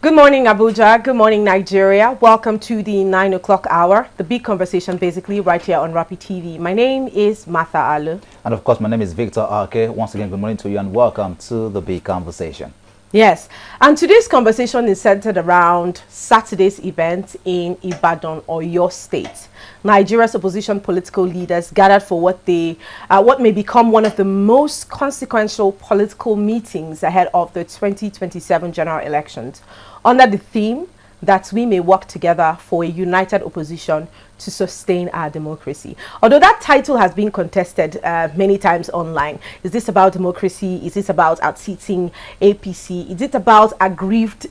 Good morning, Abuja. Good morning, Nigeria. Welcome to the 9 o'clock hour, the big conversation basically right here on Rapid TV. My name is Martha Alu. And of course, my name is Victor Arke. Once again, good morning to you and welcome to the big conversation. Yes, and today's conversation is centered around Saturday's event in Ibadan, or your state. Nigeria's opposition political leaders gathered for what may become one of the most consequential political meetings ahead of the 2027 general elections, under the theme that we may work together for a united opposition to sustain our democracy. Although that title has been contested many times online. Is this about democracy? Is this about outseating APC? Is it about aggrieved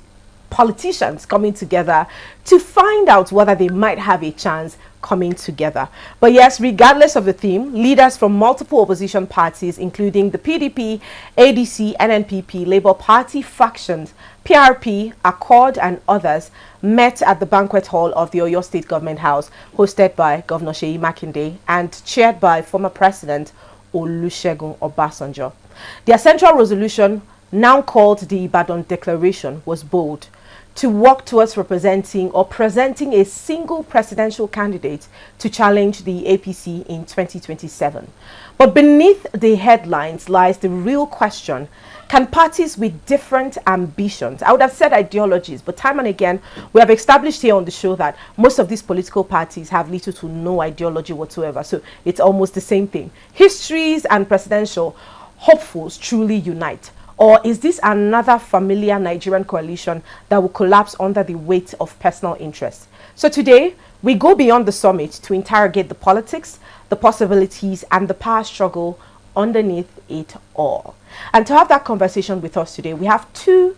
politicians coming together to find out whether they might have a chance coming together? But yes, regardless of the theme, leaders from multiple opposition parties, including the PDP, ADC, NNPP, Labour Party factions, PRP, Accord and others, met at the banquet hall of the Oyo State Government House, hosted by Governor Seyi Makinde and chaired by former President Olusegun Obasanjo. Their central resolution, now called the Ibadan Declaration, was bold: to work towards representing or presenting a single presidential candidate to challenge the APC in 2027. But beneath the headlines lies the real question: can parties with different ambitions, I would have said ideologies, but time and again, we have established here on the show that most of these political parties have little to no ideology whatsoever. So it's almost the same thing. Histories and presidential hopefuls truly unite. Or is this another familiar Nigerian coalition that will collapse under the weight of personal interests? So today, we go beyond the summit to interrogate the politics, the possibilities, and the power struggle underneath it all. And to have that conversation with us today, we have two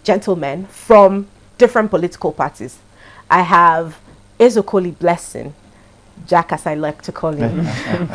gentlemen from different political parties. I have Ezokoli Blessing, Jack as I like to call him,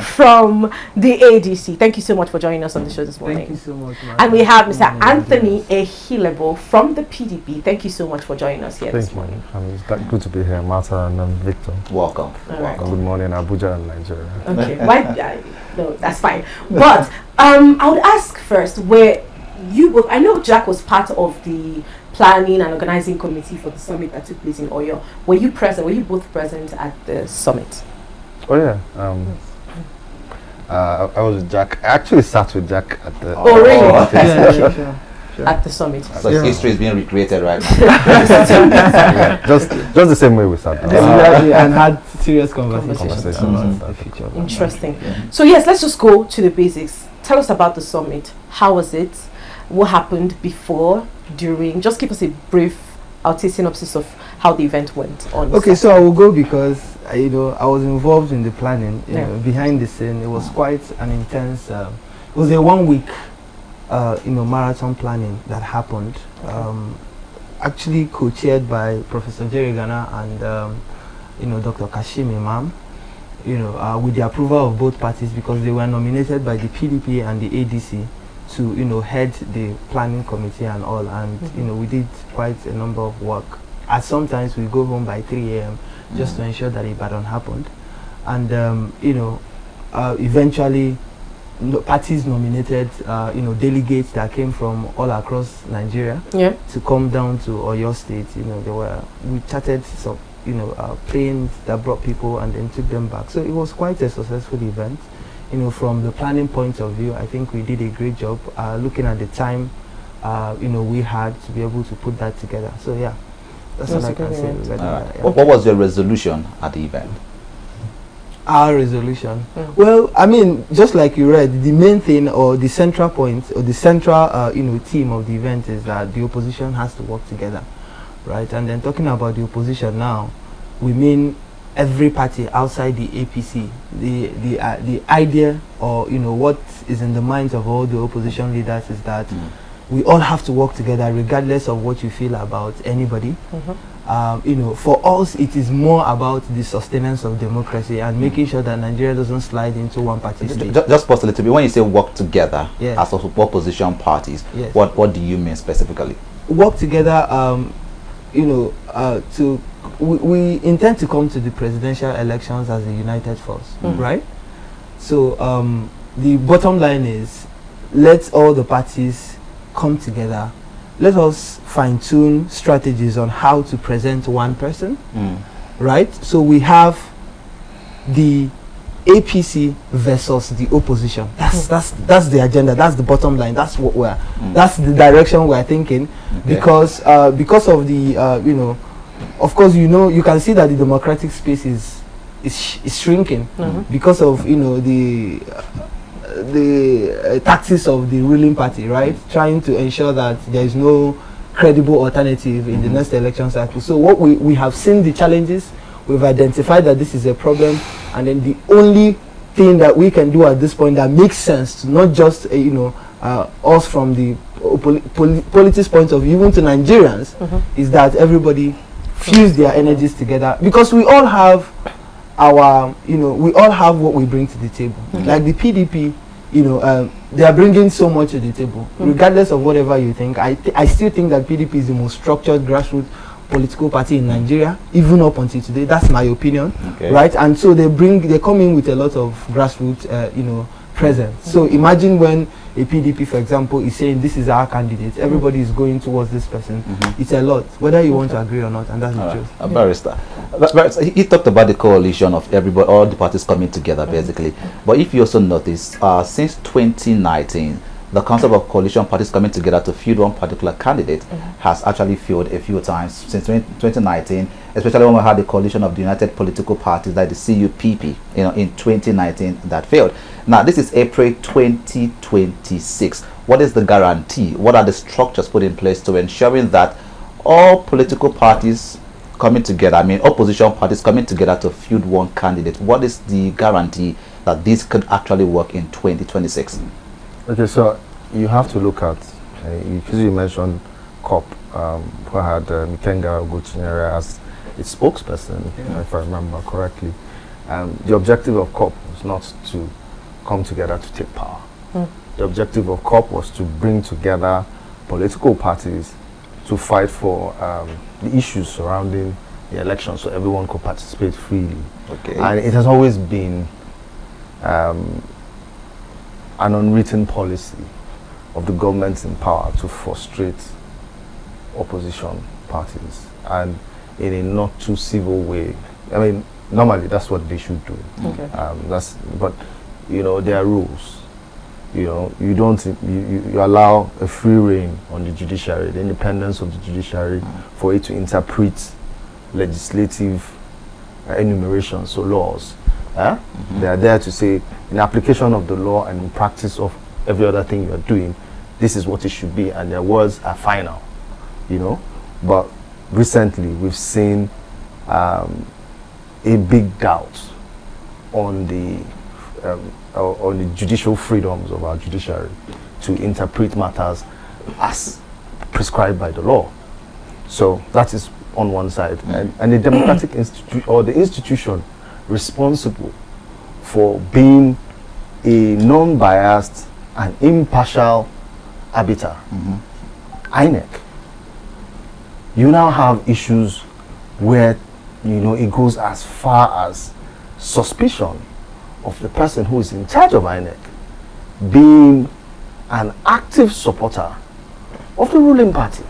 from the ADC. Thank you so much for joining us on the show this morning. Thank you so much, man. And we have Mr. Anthony Ehilebo from the PDP. Thank you so much for joining us here this morning. It's good to be here, Martha and Victor. Welcome. Right. Good morning, Abuja and Nigeria. Okay, no, that's fine. But I would ask first where you both, I know Jack was part of the planning and organizing committee for the summit that took place in Oyo. Were you present? Were you both present at the summit? Oh yeah. I was with Jack. I actually sat with Jack at the. Oh really? Sure. At the summit. So history is being recreated right now. Yeah, just the same way we sat down. And had serious conversations about the future. Interesting. So yes, let's just go to the basics. Tell us about the summit. How was it? What happened before, during? Just give us a brief synopsis of how the event went on. Okay, so I will go because I was involved in the planning. You know, behind the scene, it was quite an intense. It was a 1 week, marathon planning that happened. Actually co-chaired by Professor Jerry Ghana and Dr. Kashim Imam. With the approval of both parties, because they were nominated by the PDP and the ADC to head the planning committee and all, and we did quite a number of work. At sometimes we go home by 3 a.m. just to ensure that Ibadan happened, and eventually parties nominated delegates that came from all across Nigeria to come down to Oyo State. We chartered some planes that brought people and then took them back. So it was quite a successful event. From the planning point of view, I think we did a great job looking at the time we had to be able to put that together. So yeah, that's what I can say. What was your resolution at the event? Our resolution? Well, I mean, just like you read, the main thing or the central point or the central theme of the event is that the opposition has to work together, right? And then talking about the opposition now, we mean every party outside the APC. The idea, or what is in the minds of all the opposition leaders, is that we all have to work together regardless of what you feel about anybody. For us, it is more about the sustenance of democracy and making sure that Nigeria doesn't slide into one party state. Just pause a little bit. When you say work together as opposition parties, what do you mean specifically? Work together, we intend to come to the presidential elections as a united force, right? So the bottom line is, let all the parties come together let us fine-tune strategies on how to present one person, right? So we have the APC versus the opposition. That's the agenda. That's the bottom line. That's what that's the direction we're thinking. Because of the you know, of course, you know, you can see that the democratic space is shrinking because of, you know, the tactics of the ruling party, right? Trying to ensure that there is no credible alternative in the next election cycle. So what we have seen the challenges, we've identified that this is a problem, and then the only thing that we can do at this point that makes sense to not just you know, us from the politics point of view, even to Nigerians, is that everybody fuse their energies together, because we all have our, you know, we all have what we bring to the table. Like the PDP, you know, they are bringing so much to the table. Regardless of whatever you think, I still think that PDP is the most structured grassroots political party in Nigeria, even up until today. That's my opinion, right? And so they come in with a lot of grassroots, you know, presence. So imagine when a PDP, for example, is saying this is our candidate, everybody is going towards this person. It's a lot, whether you want to agree or not, and that's the truth. Barrister, he talked about the coalition of everybody, all the parties coming together, basically. But if you also notice, since 2019, the concept of coalition parties coming together to field one particular candidate has actually failed a few times since 2019, especially when we had the coalition of the United Political Parties, like the CUPP, you know, in 2019, that failed. Now, this is April 2026. What is the guarantee? What are the structures put in place to ensuring that all political parties coming together, I mean opposition parties coming together to field one candidate? What is the guarantee that this could actually work in 2026? Okay, so you have to look at, because you mentioned COP, who had Mikenga Oguchinyere as its spokesperson, if I remember correctly. The objective of COP was not to come together to take power. The objective of COP was to bring together political parties to fight for the issues surrounding the election, so everyone could participate freely. And it has always been an unwritten policy of the government in power to frustrate opposition parties, and in a not too civil way. I mean, normally that's what they should do. But you know, there are rules. You know, you don't you allow a free reign on the judiciary, the independence of the judiciary, for it to interpret legislative enumerations, so laws. They are there to say, in application of the law and in practice of every other thing you are doing, this is what it should be, and their words are final, you know. But recently we've seen a big doubt on the judicial freedoms of our judiciary to interpret matters as prescribed by the law. So that is on one side, and the democratic institute, or the institution responsible for being a non-biased and impartial arbiter, INEC. You now have issues where, you know, it goes as far as suspicion of the person who is in charge of INEC being an active supporter of the ruling party.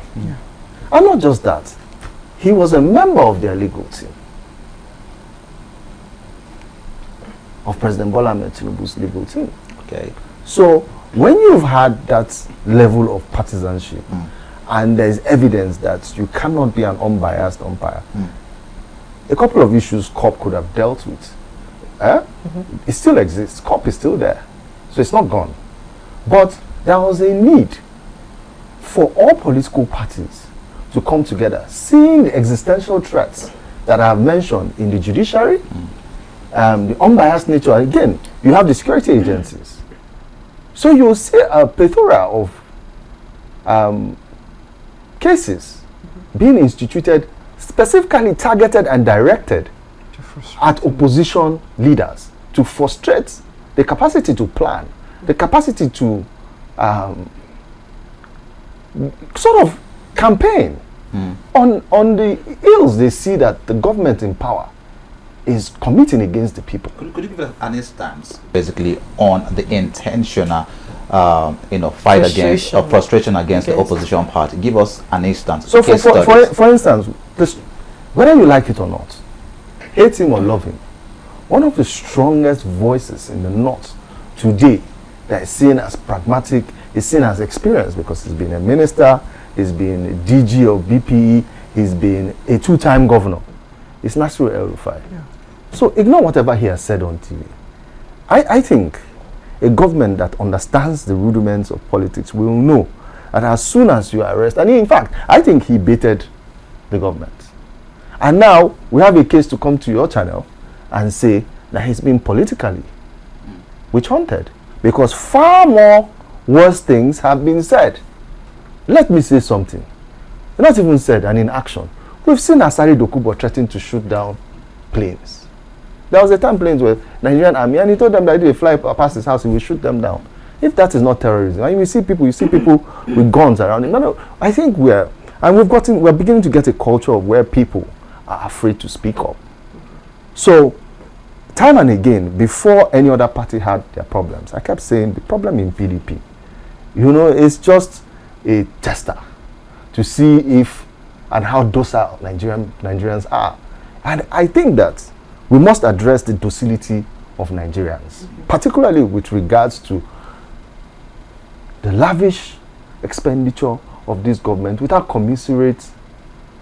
And not just that, he was a member of their legal team, of President Bola Ahmed Tinubu's legal team. So when you've had that level of partisanship, and there's evidence that you cannot be an unbiased umpire, a couple of issues COP could have dealt with. It still exists. COP is still there, so it's not gone. But there was a need for all political parties to come together, seeing the existential threats that I have mentioned in the judiciary, the unbiased nature. Again, you have the security agencies. So you'll see a plethora of cases being instituted, specifically targeted and directed at opposition leaders to frustrate the capacity to plan, the capacity to sort of campaign on the ills they see that the government in power is committing against the people. Could you give us an instance, basically, on the intentional fight against or frustration against the opposition party? Give us an instance. So for instance, whether you like it or not, hate him or love him, one of the strongest voices in the North today that is seen as pragmatic, is seen as experienced, because he's been a minister, he's been a DG of BPE, he's been a 2-time governor. It's Nasir El-Rufai. Yeah. So ignore whatever he has said on TV. I think a government that understands the rudiments of politics will know that as soon as you arrest, and in fact, I think he baited the government. And now we have a case to come to your channel and say that he's been politically witch hunted, because far more worse things have been said. Let me say something. Not even said, and in action. We've seen Asari Dokubo threatening to shoot down planes. There was a time planes were Nigerian army, and he told them that if they fly past his house, he will shoot them down. If that is not terrorism, and you see people with guns around him. No, I think we're beginning to get a culture of where people are afraid to speak up. So, time and again, before any other party had their problems, I kept saying the problem in PDP, it's just a tester to see if and how docile Nigerians are. And I think that we must address the docility of Nigerians, particularly with regards to the lavish expenditure of this government without commensurate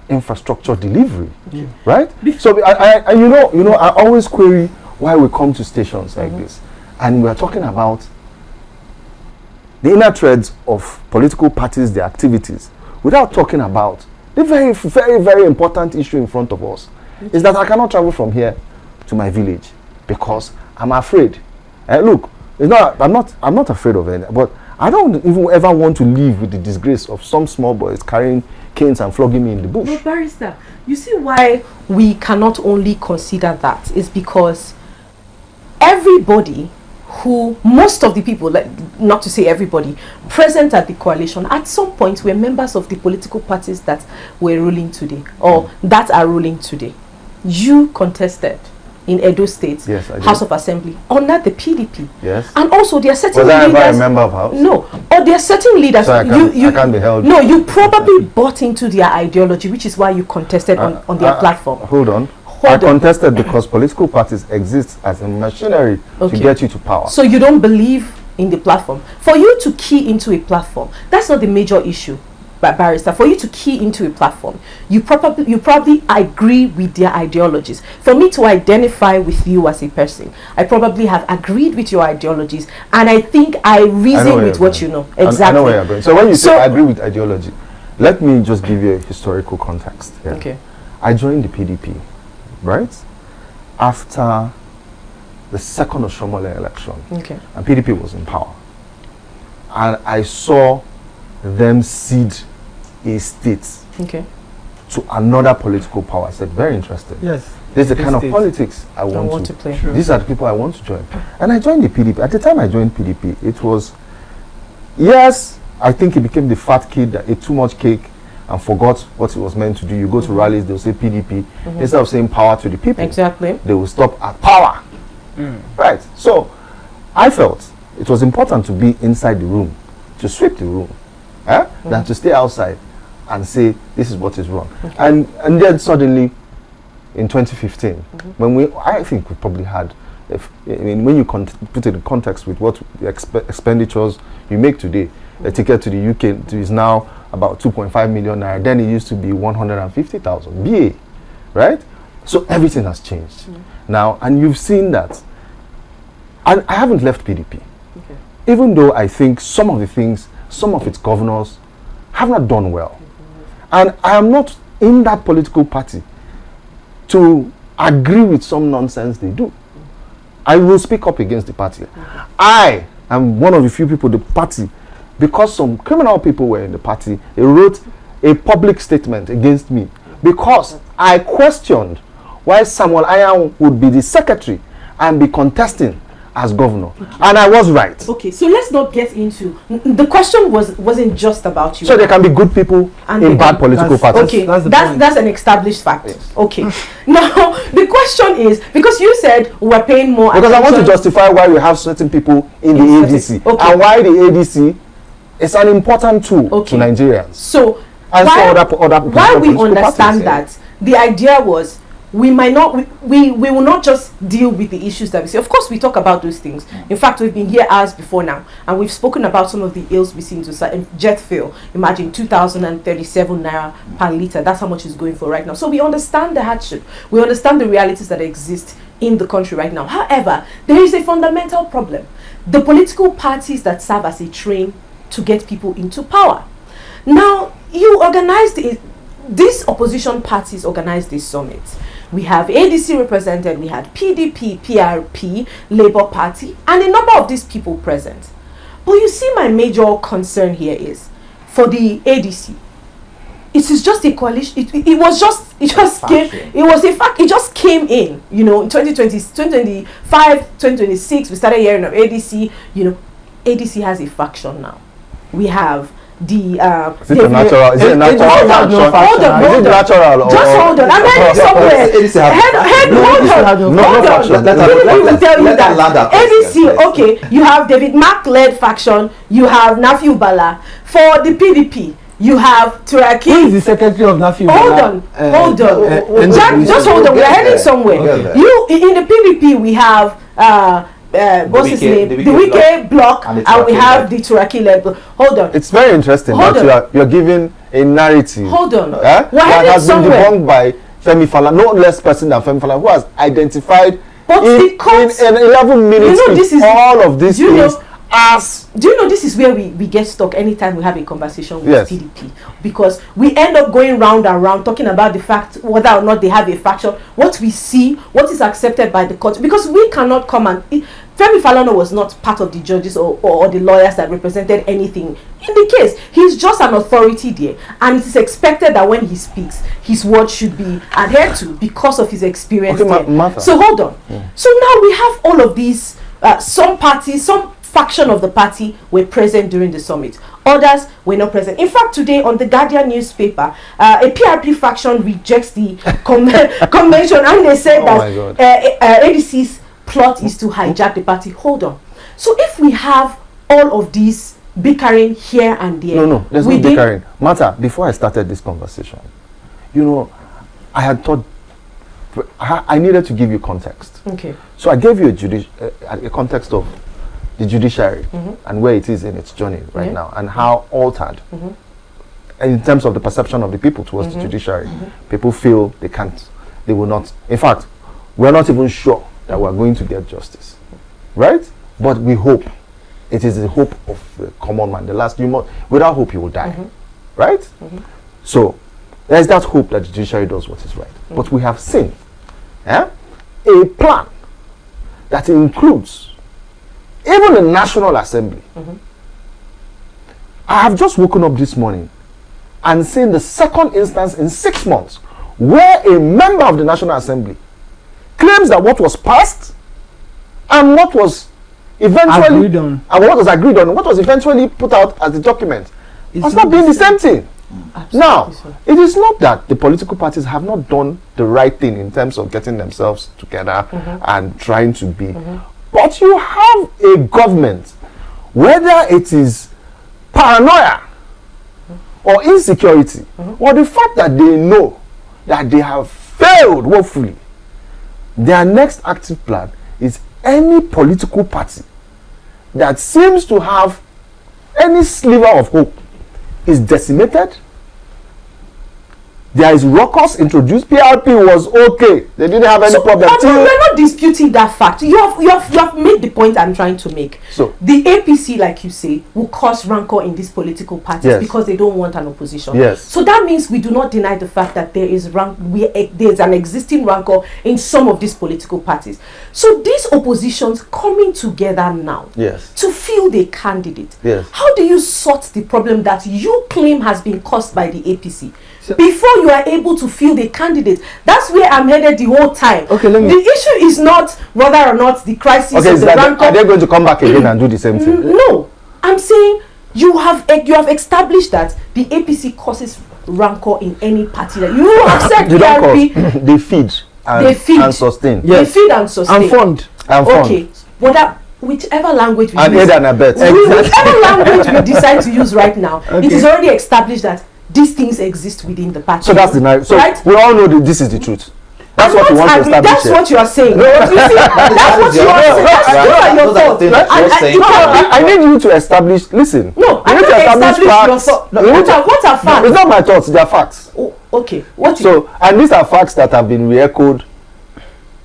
infrastructure delivery, right? So I always query why we come to stations like this, and we are talking about the inner threads of political parties, their activities, without talking about the very, very, very important issue in front of us, is that I cannot travel from here to my village because I'm afraid. Look, I'm not afraid of any, but I don't even ever want to live with the disgrace of some small boys carrying canes and flogging me in the bush. But Barrister, you see why we cannot only consider that is because most of the people, not to say everybody, present at the coalition at some point were members of the political parties that were ruling today, or that are ruling today. You contested in Edo State, yes, House of Assembly, under the PDP. Yes. And also there are certain leaders. Was I ever a member of House? No. Or there are certain leaders. So I can't be held. No, you probably bought into their ideology, which is why you contested on their platform. Hold on. I contested because political parties exist as a machinery to get you to power. So you don't believe in the platform. For you to key into a platform, that's not the major issue, Barrister. For you to key into a platform, you probably agree with their ideologies. For me to identify with you as a person, I probably have agreed with your ideologies, and I think I reason with what you know. Exactly. I know where you're going. So when you say I agree with ideology, let me just give you a historical context here. Okay. I joined the PDP, right, after the second Oshomole election. Okay. And PDP was in power. And I saw them cede a state to another political power. I said, very interesting. Yes. This is the kind of politics I want to play. These are the people I want to join. And I joined the PDP. At the time I joined PDP, it was, yes, I think it became the fat kid that ate too much cake and forgot what it was meant to do. You go to rallies, they'll say PDP. Instead of saying power to the people, exactly, they will stop at power. Right. So I felt it was important to be inside the room, to sweep the room, than to stay outside and say this is what is wrong. And then suddenly in 2015, when I think we probably had, when you put it in context with what the expenditures you make today, a ticket to the UK is now about 2.5 million naira. Then it used to be 150,000 BA, right? So everything has changed now, and you've seen that. And I haven't left PDP, even though I think some of the things, some of its governors have not done well, and I am not in that political party to agree with some nonsense they do. I will speak up against the party. I am one of the few people, the party, because some criminal people were in the party, they wrote a public statement against me because I questioned why Samuel Ayan would be the secretary and be contesting as governor, and I was right. Okay, so let's not get into the question. Wasn't just about you. So there can be good people in bad political parties. Okay, that's an established fact. Yes. Okay. Now the question is, because you said we're paying more because attention. I want to justify why we have certain people in the ADC, and why the ADC is an important tool to Nigerians. So and why we understand that the idea was we might not we will not just deal with the issues that we see. Of course we talk about those things. In fact, we've been here hours before now, and we've spoken about some of the ills we see in jet fuel. Imagine 2,037 naira per litre. That's how much it's going for right now. So we understand the hardship, we understand the realities that exist in the country right now. However, there is a fundamental problem: the political parties that serve as a train to get people into power. Now, you organized it. These opposition parties organized this summit. We have ADC represented, we had PDP, PRP, Labour Party, and a number of these people present. But you see, my major concern here is for the ADC. It is just a coalition. It just came in. You know, in 2020, 2025, 2026, we started hearing of ADC. You know, ADC has a faction now. We have the is it a natural faction? Hold on. Just hold on. I'm heading somewhere. Hold on. Tell you that ADC. Okay, you have David Mark led faction. You have Nafiu Bala. For the PDP, you have Turaki. Who is the secretary of Nafiu Bala? Hold on. Just hold on. We are heading somewhere. You in the PDP, we have what's his name? The Wike block, and we have the Turaki led block. Hold on. It's very interesting that you're giving a narrative. Hold on. That has been debunked by Femi Falana, no less person than Femi Falana, who has identified in 11 minutes all of these things as. Do you know this is where we get stuck anytime we have a conversation with PDP, because we end up going round and round talking about the fact whether or not they have a faction, what we see, what is accepted by the court, because we cannot come and Femi Falana was not part of the judges or the lawyers that represented anything in the case. He's just an authority there, and it is expected that when he speaks, his word should be adhered to because of his experience there. So hold on. So now we have all of these some parties, some faction of the party were present during the summit. Others were not present. In fact, today on the Guardian newspaper, a PRP faction rejects the convention, and they said that ADC's plot is to hijack the party. Hold on. So if we have all of these bickering here and there, no, there's no bickering. Martha, before I started this conversation, you know, I had thought I needed to give you context. Okay. So I gave you a context of the judiciary and where it is in its journey right now, and how altered in terms of the perception of the people towards the judiciary. People feel they will not. In fact, we're not even sure that we're going to get justice, right? But we hope. It is the hope of the common man. The last without hope, you will die, right? So there's that hope that the judiciary does what is right. But we have seen a plan that includes even the National Assembly. I have just woken up this morning and seen the second instance in 6 months where a member of the National Assembly claims that what was passed and what was eventually agreed on, and what was eventually put out as the document has not been the same thing. Now, it is not that the political parties have not done the right thing in terms of getting themselves together and trying to be. But you have a government, whether it is paranoia or insecurity, or the fact that they know that they have failed woefully, their next active plan is any political party that seems to have any sliver of hope is decimated. There is ruckus introduced. PRP was okay. They didn't have any problem. We're not disputing that fact. You have made the point I'm trying to make. So the APC, like you say, will cause rancor in these political parties because they don't want an opposition. So that means we do not deny the fact that there is there's an existing rancor in some of these political parties. So these oppositions coming together now to field a candidate. How do you sort the problem that you claim has been caused by the APC? Before you are able to field a candidate. That's where I'm headed the whole time. Okay, let me. The issue is not whether or not the crisis Okay, of the rancor. are they going to come back again and do the same thing? No, I'm saying you have established that the APC causes rancor in any party. That you have said They don't PRP, cause. They feed. And, They feed. and sustain. they feed and sustain. And fund. And fund. Okay, whichever language we And use, aid and abet. whichever language we decide to use right now, it Okay. is already established that these things exist within the party. So that's the narrative. So right? we all know that this is the truth. That's what we want to establish. That's here. what you are saying. You see, that's what you are saying. Those are your thoughts. I need you to establish. Listen. No, I you need to can't establish your facts. thoughts. No, you need to- What are facts? It's not my thoughts. They are facts. Oh, okay. What is So, and these are facts that have been re-echoed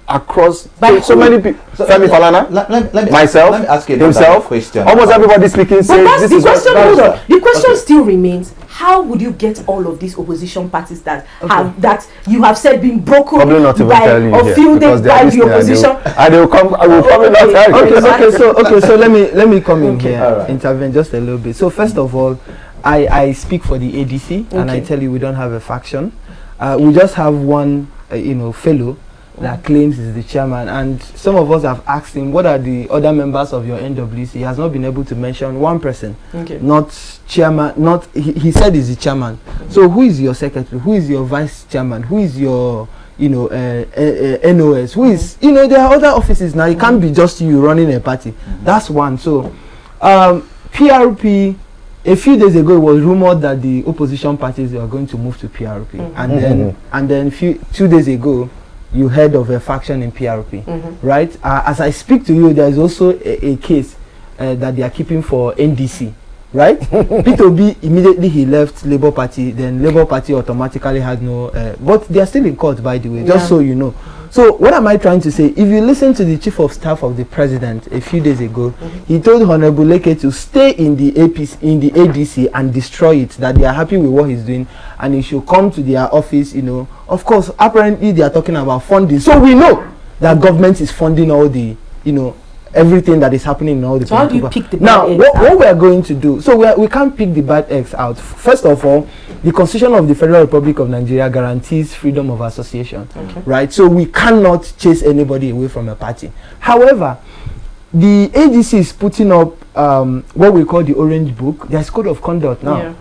across By so who? many people. Femi Falana, Let me myself, let me ask you himself, question. almost everybody speaking But says that's this the is what- question. that is Hold on. what- The question Okay. still remains: how would you get all of these opposition parties that have that you have said been broken Probably not even by telling you or here, fielded because they are by the listening opposition? and they will come. I will probably not tell you. Okay, so let me come in here, Alright. intervene just a little bit. So first of all, I speak for the ADC, and I Okay. tell you we don't have a faction. We just have one, fellow that claims he's the chairman, and some of us have asked him what are the other members of your NWC. He has not been able to mention one person, Okay. not chairman. Not he said he's the chairman. So who is your secretary? Who is your vice chairman? Who is your NOS? Who is there are other offices now. It can't be just you running a party. That's one. So PRP. A few days ago, it was rumored that the opposition parties were going to move to PRP, and then 2 days ago, you heard of a faction in PRP, right? As I speak to you, there is also a case that they are keeping for NDC, right? P2B immediately he left Labour Party, then Labour Party automatically had no, but they are still in court, by the way, just so you know. So what am I trying to say? If you listen to the chief of staff of the president a few days ago, he told Honorable Leke to stay in the ADC and destroy it, that they are happy with what he's doing and he should come to their office, Of course, apparently they are talking about funding. So we know that government is funding all the, everything that is happening in all the So how do you pick the now bad eggs what we are going to do, so we can't pick the bad eggs out. First of all, the Constitution of the Federal Republic of Nigeria guarantees freedom of association, right? So we cannot chase anybody away from a party. However, the ADC is putting up what we call the Orange Book. There's code of conduct now. Yeah.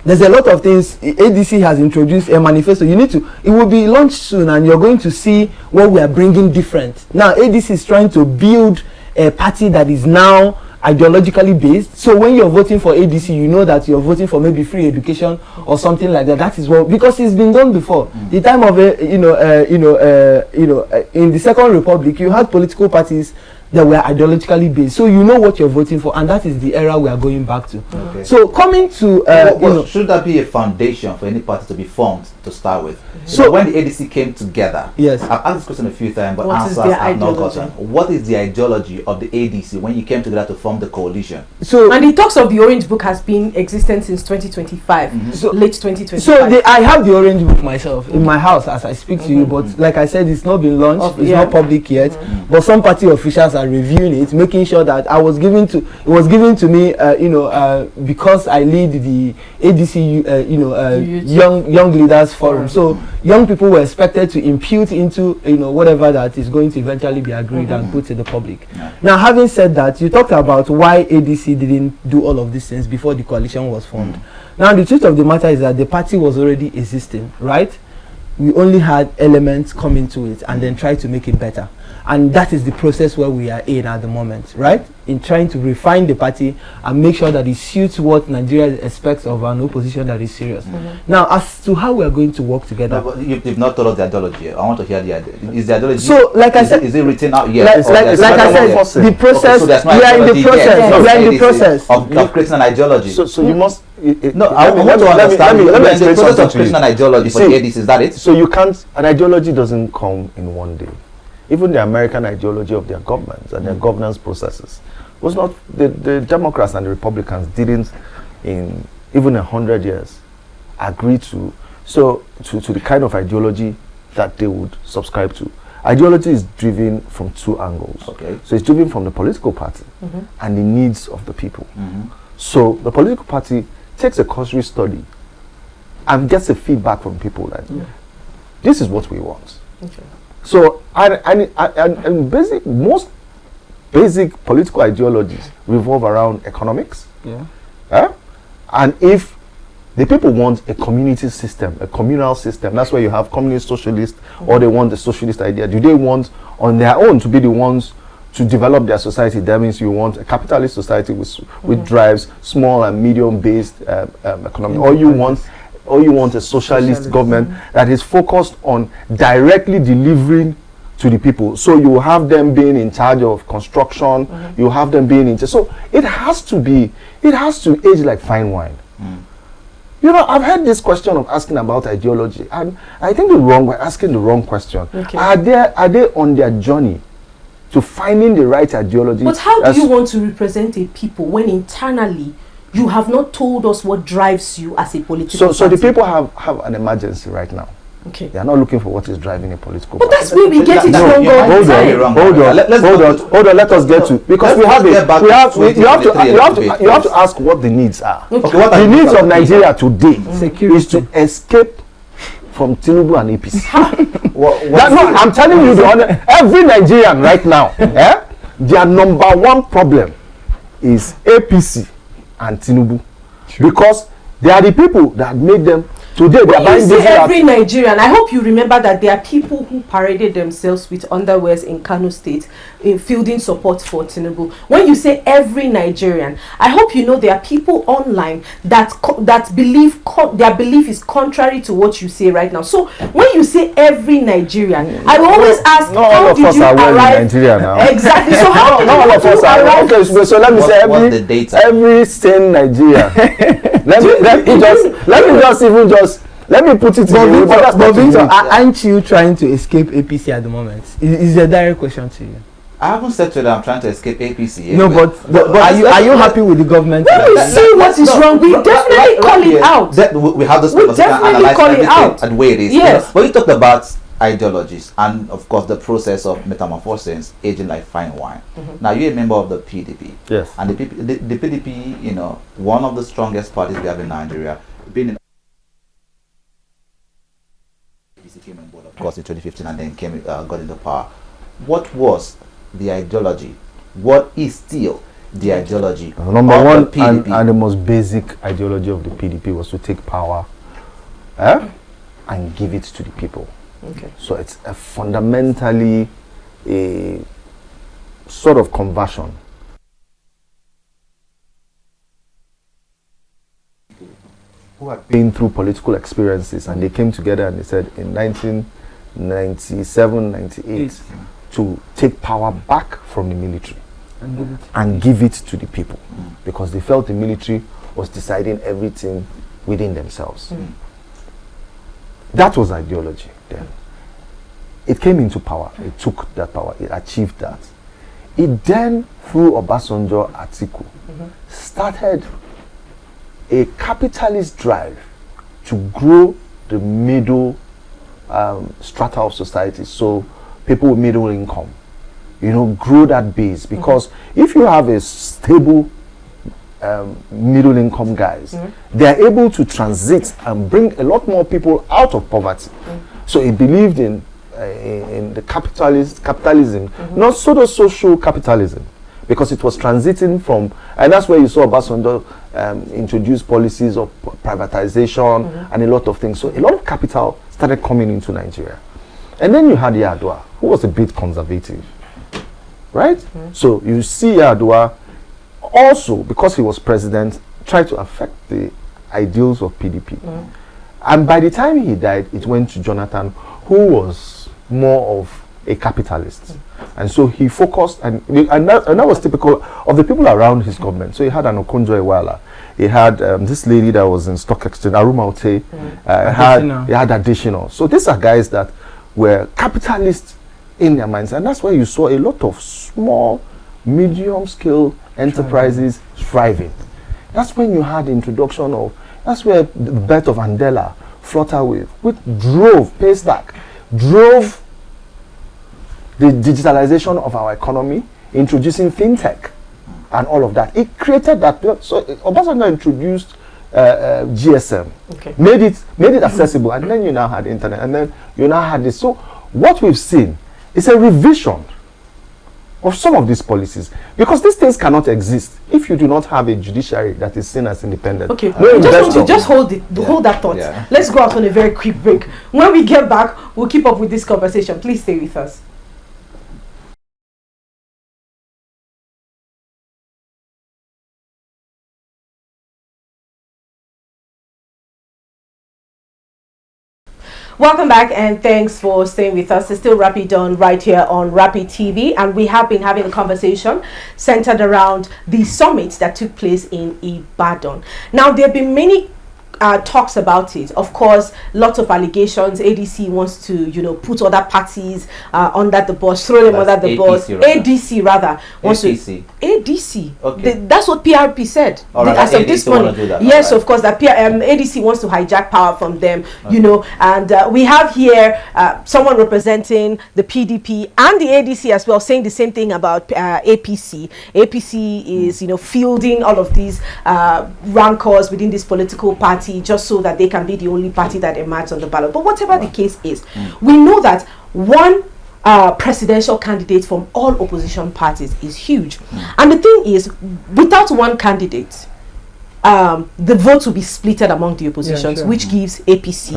There's a lot of things. ADC has introduced a manifesto. It will be launched soon, and you're going to see what we are bringing different. Now, ADC is trying to build a party that is now ideologically based. So when you're voting for ADC, you know that you're voting for maybe free education or something like that. That is what, because it's been done before. The time of in the Second Republic, you had political parties that were ideologically based, so you know what you're voting for, and that is the era we are going back to. Okay. So coming to should that be a foundation for any party to be formed to start with? So So when the ADC came together, Yes. I've asked this question a few times, but What is answers their have not ideology? gotten. What is the ideology of the ADC when you came together to form the coalition? so And the talks of the Orange Book has been existent since 2025, So- late 2025. So I have the Orange Book myself in my house as I speak to you, but like I said, it's not been launched, it's not public yet. But some party officials are reviewing it, making sure that it was given to me, because I lead the ADC, young leaders forum. So young people were expected to impute into whatever that is going to eventually be agreed and put to the public. Now, having said that, you talked about why ADC didn't do all of these things before the coalition was formed. Now, the truth of the matter is that the party was already existing, right? We only had elements come into it and then try to make it better. And that is the process where we are in at the moment, right? In trying to refine the party and make sure that it suits what Nigeria expects of an opposition that is serious. Now, as to how we are going to work together. No, but you've not told us the ideology. I want to hear the ideology. Is the ideology? So, like I said, is it written out yet? like Or there's I nothing said, yet? the process, Okay, so there's no we are in the ideology process, yet. we are in the ADC process. of creating an ideology. So you must. No, I want to understand. Let me the explain process of something to creating you. an ideology You for the see, ADC. Is that it? So you can't. An ideology doesn't come in one day. Even the American ideology of their governments and their governance processes was not. The Democrats and the Republicans didn't, in even 100 years, agree to the kind of ideology that they would subscribe to. Ideology is driven from two angles. Okay. So it's driven from the political party and the needs of the people. So the political party takes a cursory study and gets a feedback from people that this is what we want. Okay. So and most basic political ideologies revolve around economics. And if the people want a community system, a communal system, that's where you have communist socialist, or they want the socialist idea. Do they want on their own to be the ones to develop their society? That means you want a capitalist society which drives small and medium based economy, or you want a socialist government that is focused on directly delivering to the people. So you have them being in charge of construction, you have them being in charge. So it has to age like fine wine. You know, I've had this question of asking about ideology, and I think we're asking the wrong question. Okay. Are they on their journey to finding the right ideology? But how do you want to represent a people when internally you have not told us what drives you as a political So party? the people have an emergency right now. Okay. They are not looking for what is driving a political But party. that's where we get it wrong all the time. Hold on. Let us get to, because you have to ask what the needs are. Okay. The needs of Nigeria today is to escape from Tinubu and APC. I'm telling you, every Nigerian right now, their number one problem is APC and Tinubu, because they are the people that made them. Today, when you say every Nigerian, I hope you remember that there are people who paraded themselves with underwears in Kano State in fielding support for Tinubu. When you say every Nigerian, I hope you know there are people online that believe their belief is contrary to what you say right now. So when you say every Nigerian, I will always ask, how did you arrive? Nigeria now. Exactly. So how did all of us are arrive? Okay, so let me say every sane Nigeria. let me put it but Victor, aren't you trying to escape APC at the moment? Is a direct question to you. I haven't said to that I'm trying to escape APC. No, but are you happy with the government? When we see what is wrong, we definitely call it out. We have this We definitely call it out. And where it is. Yes. But you talked about ideologies and of course the process of metamorphosis, aging like fine wine. Now you're a member of the PDP. Yes. And the PDP, you know, one of the strongest parties we have in Nigeria, being in came on board, of course, in 2015 and then got into power. What was the ideology? What is still the ideology? Number one and the most basic ideology of the PDP was to take power and give it to the people. Okay. So it's fundamentally a sort of conversion. Who had been through political experiences, and they came together and they said in 1997, 98 to take power back from the military and give it to the people, because they felt the military was deciding everything within themselves. That was ideology then. It came into power, it took that power, it achieved that. It then, through Obasanjo Atiku, started a capitalist drive to grow the middle strata of society, so people with middle income, you know, grow that base, because if you have a stable middle income guys, they are able to transit and bring a lot more people out of poverty. So he believed in the capitalism, not sort of social capitalism, because it was transiting from, and that's where you saw Obasanjo introduce policies of privatization and a lot of things. So a lot of capital started coming into Nigeria. And then you had Yar'Adua, who was a bit conservative, right? So you see Yar'Adua also, because he was president, tried to affect the ideals of PDP. And by the time he died, it went to Jonathan, who was more of a capitalist. And so he focused, and that was typical of the people around his government. So he had an Okonjo-Iweala, he had this lady that was in stock exchange, Aruma Ote, he had additional. So these are guys that were capitalists in their minds, and that's why you saw a lot of small, medium-scale enterprises thriving. That's when you had the introduction of, that's where the birth of Andela, Flutterwave, which drove Paystack, drove the digitalization of our economy, introducing fintech and all of that. It created that. So Obasanjo introduced GSM, made it accessible, and then you now had internet, and then you now had this. So what we've seen is a revision of some of these policies, because these things cannot exist if you do not have a judiciary that is seen as independent. Okay, No just hold that thought. Yeah. Let's go out on a very quick break. When we get back, we'll keep up with this conversation. Please stay with us. Welcome back, and thanks for staying with us. It's still Rapid Done right here on Rapid TV, and we have been having a conversation centered around the summit that took place in Ibadan. Now, there have been many talks about it. Of course, lots of allegations. ADC wants to, put other parties under the bus, throw them under the bus. ADC rather wants to. ADC. Okay. That's what PRP said. As of this morning. Yes, of course. That ADC wants to hijack power from them. Okay. And we have here someone representing the PDP and the ADC as well, saying the same thing about APC. APC is, fielding all of these rancors within this political party, just so that they can be the only party that emerges on the ballot. But whatever the case is, we know that one presidential candidate from all opposition parties is huge. And the thing is, without one candidate, the vote will be splitted among the oppositions, which gives APC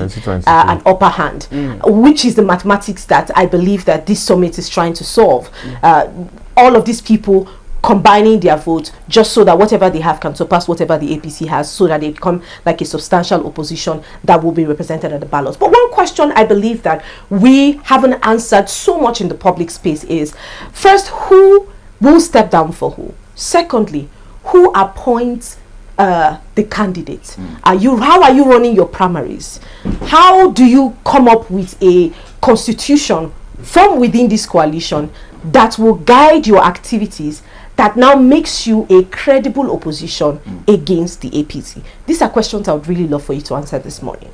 an upper hand, which is the mathematics that I believe that this summit is trying to solve. All of these people combining their votes just so that whatever they have can surpass whatever the APC has, so that they become like a substantial opposition that will be represented at the ballots. But one question I believe that we haven't answered so much in the public space is, first, who will step down for who? Secondly, who appoints the candidates? How are you running your primaries? How do you come up with a constitution from within this coalition that will guide your activities, that now makes you a credible opposition against the APC? These are questions I would really love for you to answer this morning.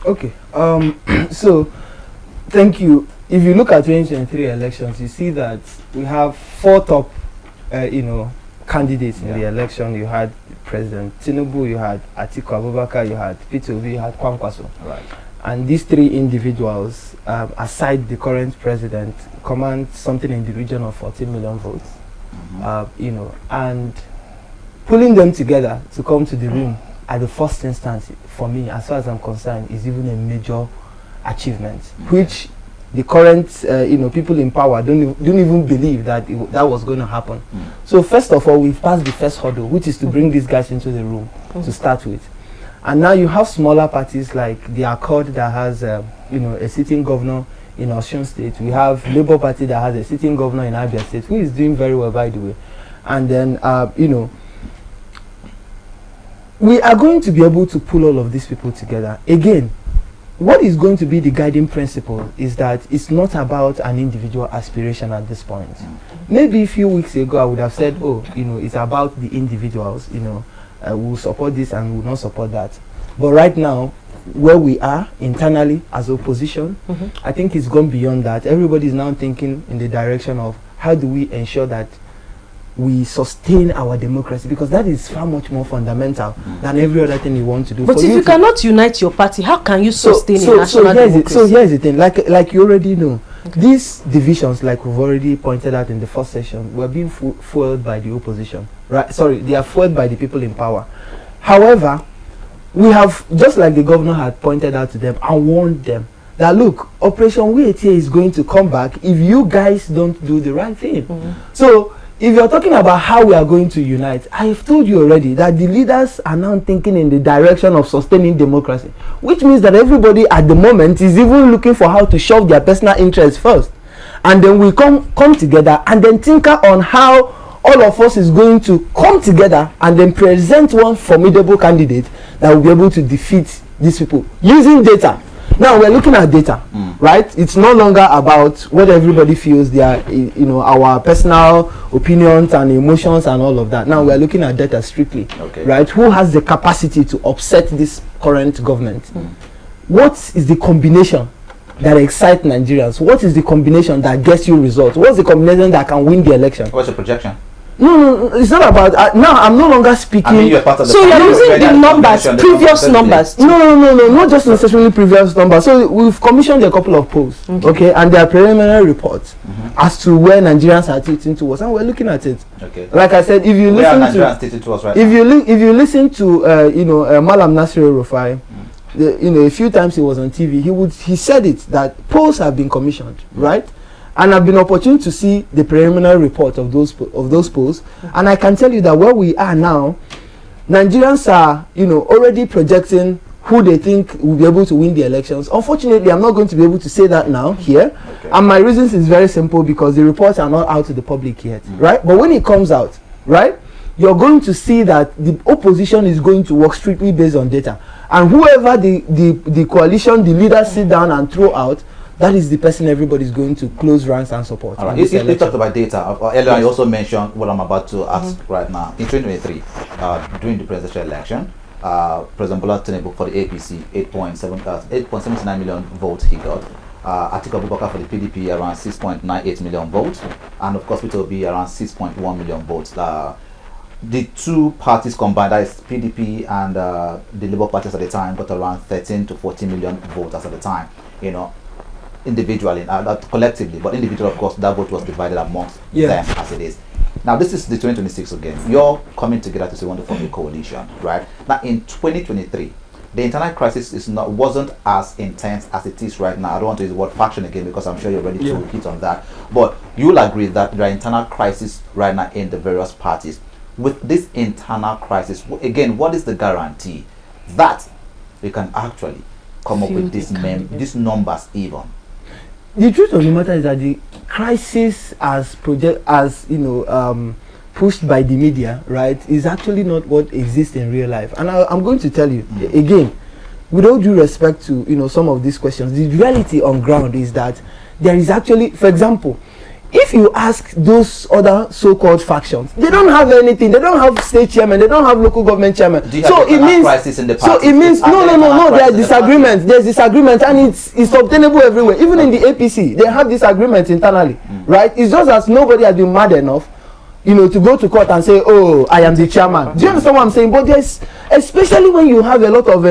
Okay. So, thank you. If you look at 2023 elections, you see that we have 4 top, candidates in the election. You had President Tinubu, you had Atiku Abubakar, you had Peter Obi, you had Kwankwaso. Right. And these 3 individuals, aside the current president, command something in the region of 14 million votes. And pulling them together to come to the room at the first instance, for me, as far as I'm concerned, is even a major achievement, which the current people in power don't even believe that that was going to happen. So first of all, we've passed the first hurdle, which is to bring these guys into the room to start with. And now you have smaller parties like the Accord that has a sitting governor in Osun State. We have Labour Party that has a sitting governor in Abia State, who is doing very well, by the way. And then we are going to be able to pull all of these people together. Again, what is going to be the guiding principle is that it's not about an individual aspiration at this point. Maybe a few weeks ago I would have said, it's about the individuals, will support this and will not support that. But right now, where we are internally as opposition, I think it's gone beyond that. Everybody is now thinking in the direction of how do we ensure that we sustain our democracy, because that is far much more fundamental than every other thing you want to do. But if you cannot unite your party, how can you sustain a national democracy? So here's the thing, like you already know, these divisions, like we've already pointed out in the first session, were being fueled by the opposition. Right? Sorry, they are fueled by the people in power. However, we have, just like the governor had pointed out to them and warned them, that look, Operation Wait is going to come back if you guys don't do the right thing. So if you're talking about how we are going to unite, I've told you already that the leaders are now thinking in the direction of sustaining democracy, which means that everybody at the moment is even looking for how to shove their personal interests first. And then we come together and then tinker on how all of us is going to come together and then present one formidable candidate that will be able to defeat these people using data. Now we're looking at data, right? It's no longer about what everybody feels, our personal opinions and emotions and all of that. Now we're looking at data strictly, right? Who has the capacity to upset this current government? What is the combination that excites Nigerians? What is the combination that gets you results? What's the combination that can win the election? What's the projection? No, it's not about now. I'm no longer speaking. I mean, you're part of the So you're using the numbers, previous numbers. No, not just necessarily previous numbers. So we've commissioned a couple of polls, okay, and there are preliminary reports as to where Nigerians are tilting towards, and we're looking at it. Okay. Like I said, if you listen if you listen to Malam Nasir Rufai, a few times he was on TV, he said it that polls have been commissioned, right? And I've been opportune to see the preliminary report of those polls, and I can tell you that where we are now, Nigerians are already projecting who they think will be able to win the elections. Unfortunately, I'm not going to be able to say that now here, and my reasons is very simple, because the reports are not out to the public yet, right? But when it comes out, right, you're going to see that the opposition is going to work strictly based on data, and whoever the coalition, the leaders sit down and throw out, that is the person everybody's going to close ranks and support. All right. You talked about data. Earlier, you also mentioned what I'm about to ask right now. In 2023, during the presidential election, President Bola Tinubu for the APC, 8.79 million votes he got. Atiku Abubakar for the PDP, around 6.98 million votes. And of course, Peter Obi, around 6.1 million votes. The two parties combined, that is PDP and the Labour parties at the time, got around 13 to 14 million voters at the time. Individually, not collectively, but individually, of course, that vote was divided amongst them as it is. Now, this is the 2026 again. You're coming together to say want to form a coalition, right? Now, in 2023, the internal crisis wasn't as intense as it is right now. I don't want to use the word faction again, because I'm sure you're ready to hit on that. But you'll agree that there are internal crisis right now in the various parties. With this internal crisis, again, what is the guarantee that we can actually come up with these numbers even? The truth of the matter is that the crisis pushed by the media, right, is actually not what exists in real life. And I'm going to tell you again, with all due respect to some of these questions, the reality on ground is that there is actually, for example, if you ask those other so-called factions, they don't have anything. They don't have state chairman. They don't have local government chairman. So it means crisis in the party? So it means no. There are disagreements. There's disagreement, and it's obtainable everywhere. Even in the APC, they have disagreements internally, right? It's just that nobody has been mad enough, to go to court and say, "Oh, I am the chairman." Do you understand what I'm saying? But there's, especially when you have a lot of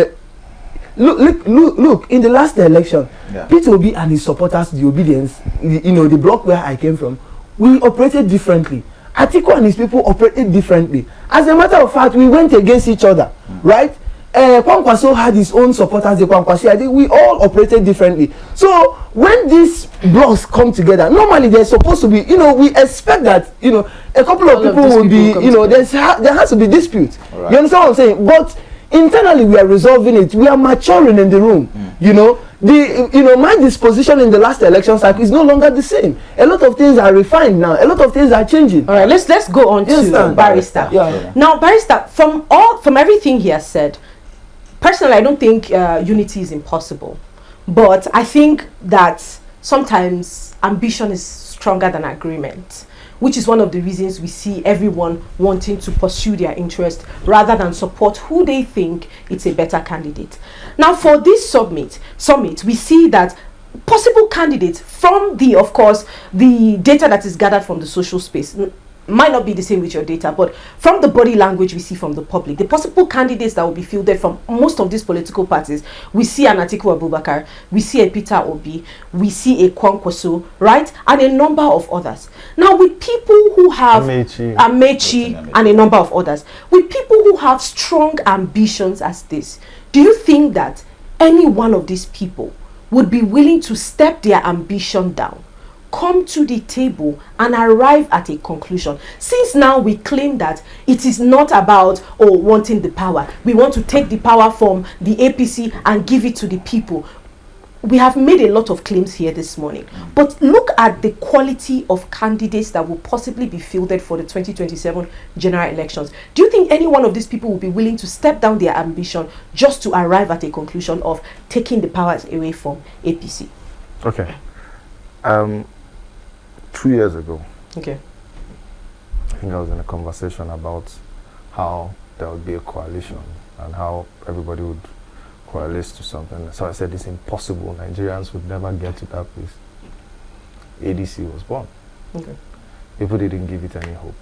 Look, in the last election, Peter Obi and his supporters, the obedience, the block where I came from, we operated differently. Atiku and his people operated differently. As a matter of fact, we went against each other, right? Kwankwaso had his own supporters, the Kwankwasi. I think we all operated differently. So when these blocks come together, normally they're supposed to be, we expect that, a couple of people will be, there has to be dispute. Right. You understand what I'm saying? But internally we are resolving it. We are maturing in the room. My disposition in the last election cycle is no longer the same. A lot of things are refined now. A lot of things are changing. All right, let's go on to Barrister. Now, Barrister, from everything he has said, personally, I don't think unity is impossible, but I think that sometimes ambition is stronger than agreement, which is one of the reasons we see everyone wanting to pursue their interest rather than support who they think it's a better candidate. Now, for this summit, we see that possible candidates from of course, the data that is gathered from the social space might not be the same with your data, but from the body language we see from the public, the possible candidates that will be fielded from most of these political parties, we see an Atiku Abubakar, we see a Peter Obi, we see a Kwankwaso, right, and a number of others. Now, with people who have Amechi and a number of others, with people who have strong ambitions as this, do you think that any one of these people would be willing to step their ambition down, come to the table and arrive at a conclusion? Since now we claim that it is not about wanting the power, we want to take the power from the APC and give it to the people. We have made a lot of claims here this morning, but look at the quality of candidates that will possibly be fielded for the 2027 general elections. Do you think any one of these people will be willing to step down their ambition just to arrive at a conclusion of taking the powers away from APC? Okay. 2 years ago, I think I was in a conversation about how there would be a coalition and how everybody would coalesce to something. So I said it's impossible. Nigerians would never get to that place. ADC was born. People didn't give it any hope.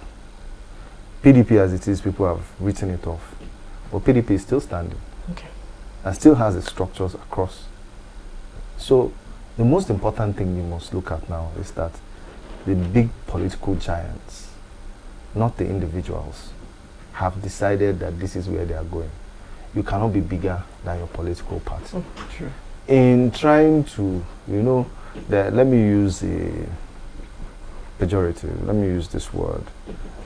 PDP as it is, people have written it off. But PDP is still standing. Okay. And still has its structures across. So the most important thing you must look at now is that the big political giants, not the individuals, have decided that this is where they are going. You cannot be bigger than your political party. True. In trying to, let me use a pejorative, let me use this word.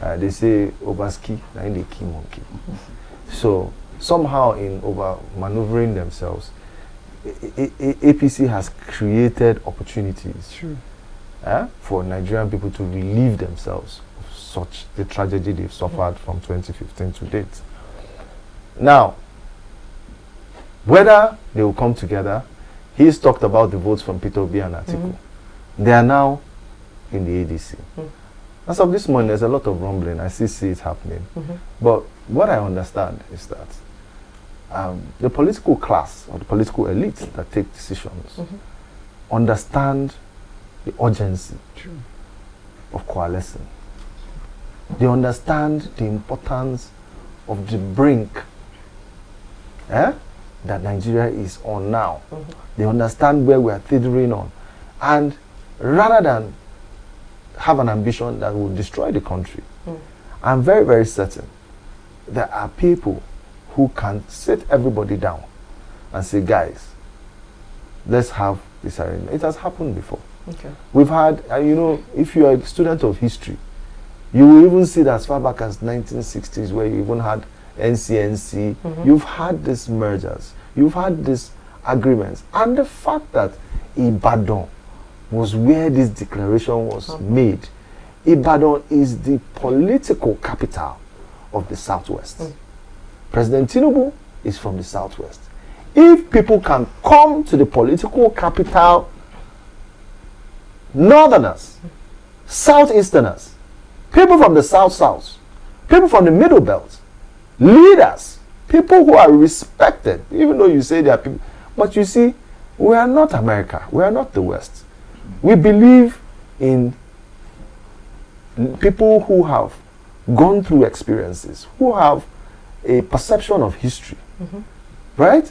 They say Obaski, and the key monkey. So somehow in over maneuvering themselves, APC has created opportunities for Nigerian people to relieve themselves of such the tragedy they've suffered from 2015 to date. Now, whether they will come together, he's talked about the votes from Peter Obi and Atiku. They are now in the ADC. As of this morning, there's a lot of rumbling. I still see it happening. But what I understand is that the political class or the political elite that take decisions understand the urgency of coalescing. They understand the importance of the brink that Nigeria is on now. They understand where we are teetering on. And rather than have an ambition that will destroy the country, I'm very, very certain there are people who can sit everybody down and say, guys, let's have this arrangement. It has happened before. Okay. We've had, if you are a student of history, you will even see that as far back as 1960s, where you even had NCNC, you've had these mergers, you've had these agreements. And the fact that Ibadan was where this declaration was made, Ibadan is the political capital of the Southwest. President Tinubu is from the Southwest. If people can come to the political capital, Northerners, Southeasterners, people from the South, people from the Middle Belt, leaders, people who are respected, even though you say they are people, but you see, we are not America, we are not the West. We believe in people who have gone through experiences, who have a perception of history, right?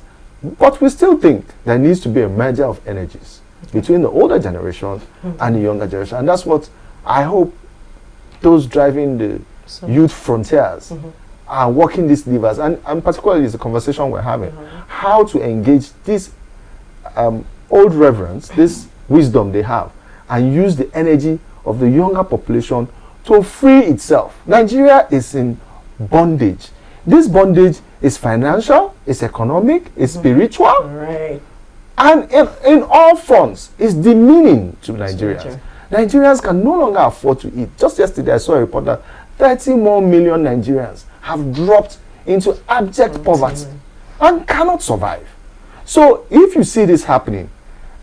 But we still think there needs to be a merger of energies between the older generation and the younger generation. And that's what I hope those driving the youth frontiers are working these levers. And particularly is the conversation we're having, how to engage this old reverence, this wisdom they have, and use the energy of the younger population to free itself. Nigeria is in bondage. This bondage is financial, it's economic, it's spiritual, Right. and in all fronts, it's demeaning to Nigerians. Nigerians can no longer afford to eat. Just yesterday, I saw a report that 30 more million Nigerians have dropped into abject poverty and cannot survive. So if you see this happening,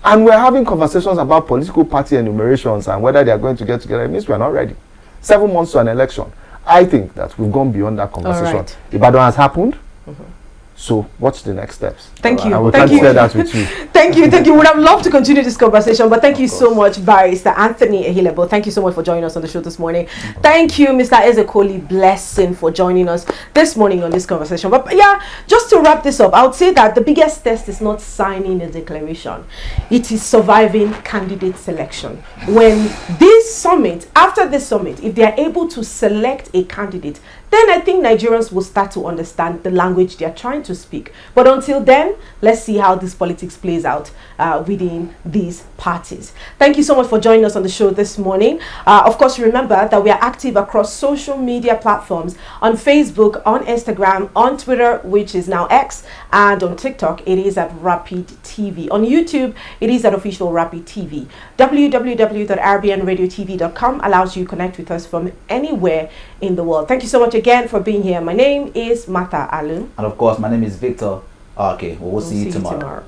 and we're having conversations about political party enumerations and whether they are going to get together, it means we are not ready. 7 months to an election. I think that we've gone beyond that conversation. Right. Ibadan has happened. So what's the next steps? Thank you. And we Thank can't you. share that with you. Thank you. Would have loved to continue this conversation, but thank you so much, Barrister Anthony Ehilebo. Thank you so much for joining us on the show this morning. Thank you, Mr. Ezekoli Blessing, for joining us this morning on this conversation. But yeah, just to wrap this up, I would say that the biggest test is not signing a declaration. It is surviving candidate selection. When this summit, after this summit, if they are able to select a candidate, then I think Nigerians will start to understand the language they are trying to speak. But until then, let's see how this politics plays out within these parties. Thank you so much for joining us on the show this morning. Of course, remember that we are active across social media platforms on Facebook, on Instagram, on Twitter, which is now X, and on TikTok, it is at RapidTV. On YouTube, it is at Official RapidTV. www.rbnradiotv.com allows you to connect with us from anywhere in the world. Thank you so much again for being here. My name is Martha Alun. And of course, my name is Victor. Okay, we'll see you tomorrow.